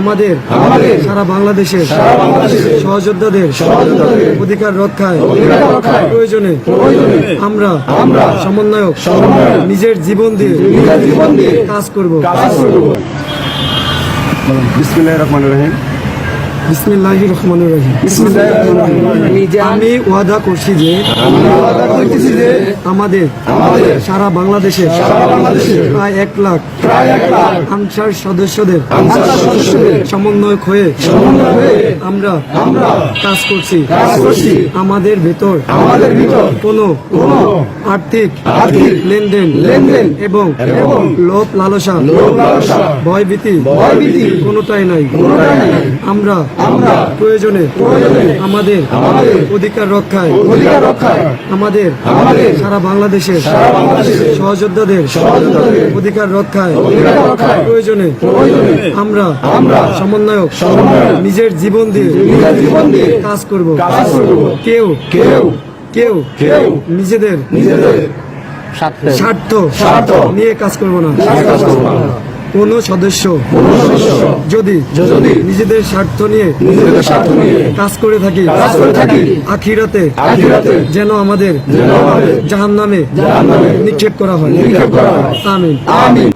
আমাদের সারা বাংলাদেশের সহযোদ্ধাদের অধিকার রক্ষায় প্রয়োজনে আমরা সমন্বয়ক নিজের জীবন দিয়ে কাজ করব। বিসমিল্লাহির রহমানির রহিম। বিসমিল্লাহির রহমানির রহিম। আমি ওয়াদা করছি যে আমাদের সারা বাংলাদেশের প্রায় 1 লাখ আনসার সদস্যদের সমন্বয়ক হয়ে আমরা কাজ করছি। আমাদের ভেতর কোনো আর্থিক লেনদেন এবং লোভ লালসা ভয়ভীতি কোনোটাই নাই। আমরা প্রয়োজনে আমাদের অধিকার রক্ষায় আমাদের সারা বাংলাদেশের সহযোদ্ধাদের অধিকার রক্ষায় প্রয়োজনে আমরা সমন্বয়ক নিজের জীবন দিয়ে কাজ করব। কেউ নিজেদের স্বার্থ নিয়ে কাজ করব না। কোন সদস্য যদি নিজেদের স্বার্থ নিয়ে কাজ করে থাকি আখিরাতে যেন আমাদের জাহান্নামে নিক্ষেপ করা হয়। আমিন।